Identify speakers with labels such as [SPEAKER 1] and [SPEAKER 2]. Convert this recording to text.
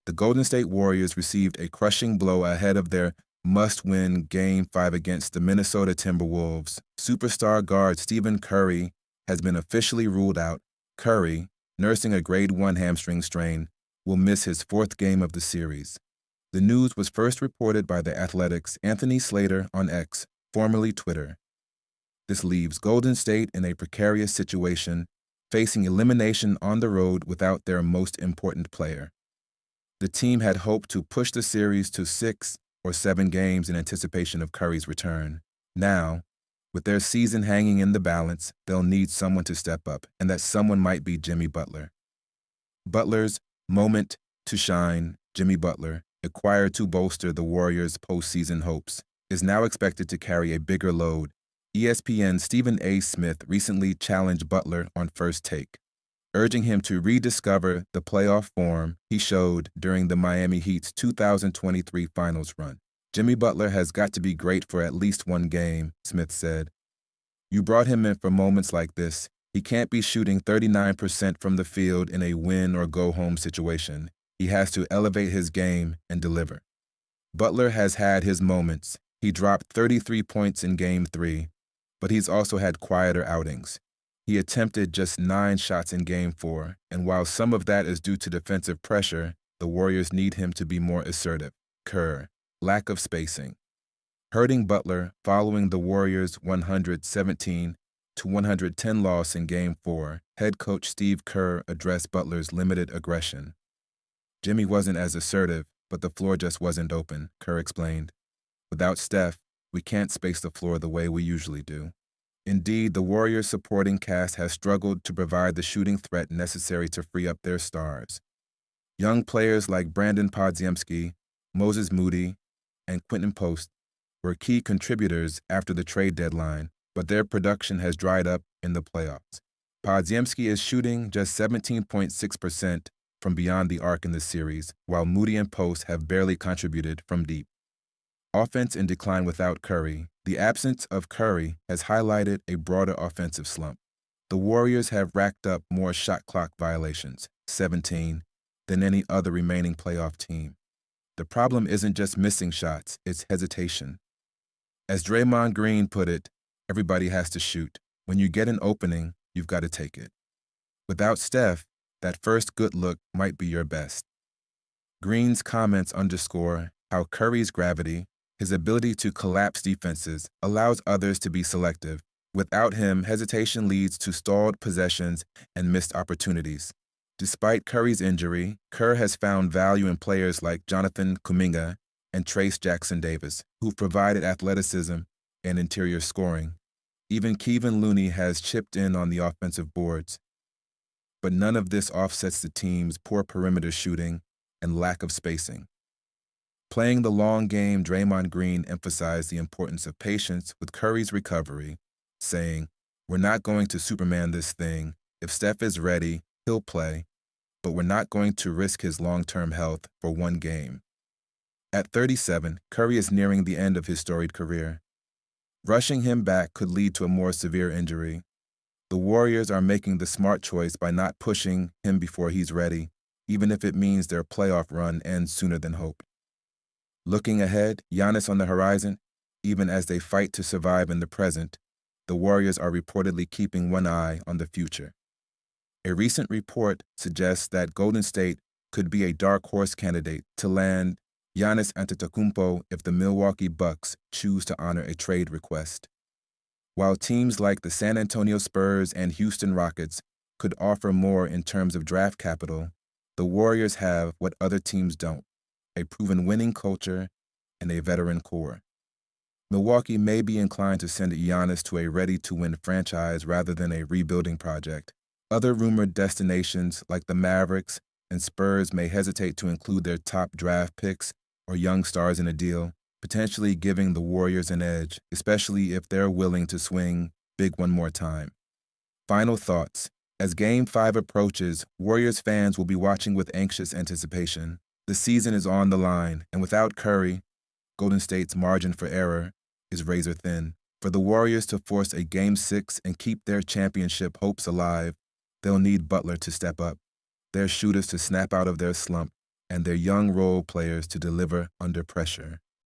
[SPEAKER 1] The Golden State Warriors received a crushing blow ahead of their must-win Game 5 against the Minnesota Timberwolves. Superstar guard Stephen Curry has been officially ruled out. Curry, nursing a grade 1 hamstring strain, will miss his fourth game of the series. The news was first reported by The Athletic's Anthony Slater on X, formerly Twitter. This leaves Golden State in a precarious situation, facing elimination on the road without their most important player. The team had hoped to push the series to 6 or 7 games in anticipation of Curry's return. Now, with their season hanging in the balance, they'll need someone to step up, and that someone might be Jimmy Butler. Butler's moment to shine, Jimmy Butler, acquired to bolster the Warriors' postseason hopes, is now expected to carry a bigger load. ESPN's Stephen A. Smith recently challenged Butler on First Take, urging him to rediscover the playoff form he showed during the Miami Heat's 2023 finals run. Jimmy Butler has got to be great for at least one game, Smith said. You brought him in for moments like this. He can't be shooting 39% from the field in a win-or-go-home situation. He has to elevate his game and deliver. Butler has had his moments. He dropped 33 points in Game 3, but he's also had quieter outings. He attempted just 9 shots in Game 4, and while some of that is due to defensive pressure, the Warriors need him to be more assertive. Kerr, lack of spacing. Hurting Butler following the Warriors' 117-110 loss in Game 4, head coach Steve Kerr addressed Butler's limited aggression. Jimmy wasn't as assertive, but the floor just wasn't open, Kerr explained. Without Steph, we can't space the floor the way we usually do. Indeed, the Warriors' supporting cast has struggled to provide the shooting threat necessary to free up their stars. Young players like Brandon Podziemski, Moses Moody, and Quentin Post were key contributors after the trade deadline, but their production has dried up in the playoffs. Podziemski is shooting just 17.6% from beyond the arc in the series, while Moody and Post have barely contributed from deep. Offense in decline without Curry. The absence of Curry has highlighted a broader offensive slump. The Warriors have racked up more shot clock violations, 17, than any other remaining playoff team. The problem isn't just missing shots, it's hesitation. As Draymond Green put it, everybody has to shoot. When you get an opening, you've got to take it. Without Steph, that first good look might be your best. Green's comments underscore how Curry's gravity, his ability to collapse defenses, allows others to be selective. Without him, hesitation leads to stalled possessions and missed opportunities. Despite Curry's injury, Kerr has found value in players like Jonathan Kuminga and Trace Jackson-Davis, who've provided athleticism and interior scoring. Even Kevin Looney has chipped in on the offensive boards. But none of this offsets the team's poor perimeter shooting and lack of spacing. Playing the long game, Draymond Green emphasized the importance of patience with Curry's recovery, saying, "We're not going to Superman this thing. If Steph is ready, he'll play, but we're not going to risk his long-term health for one game." At 37, Curry is nearing the end of his storied career. Rushing him back could lead to a more severe injury. The Warriors are making the smart choice by not pushing him before he's ready, even if it means their playoff run ends sooner than hoped. Looking ahead, Giannis on the horizon, even as they fight to survive in the present, the Warriors are reportedly keeping one eye on the future. A recent report suggests that Golden State could be a dark horse candidate to land Giannis Antetokounmpo if the Milwaukee Bucks choose to honor a trade request. While teams like the San Antonio Spurs and Houston Rockets could offer more in terms of draft capital, the Warriors have what other teams don't: a proven winning culture and a veteran core. Milwaukee may be inclined to send Giannis to a ready-to-win franchise rather than a rebuilding project. Other rumored destinations like the Mavericks and Spurs may hesitate to include their top draft picks or young stars in a deal, potentially giving the Warriors an edge, especially if they're willing to swing big one more time. Final thoughts. As Game 5 approaches, Warriors fans will be watching with anxious anticipation. The season is on the line, and without Curry, Golden State's margin for error is razor thin. For the Warriors to force a Game 6 and keep their championship hopes alive, they'll need Butler to step up, their shooters to snap out of their slump, and their young role players to deliver under pressure.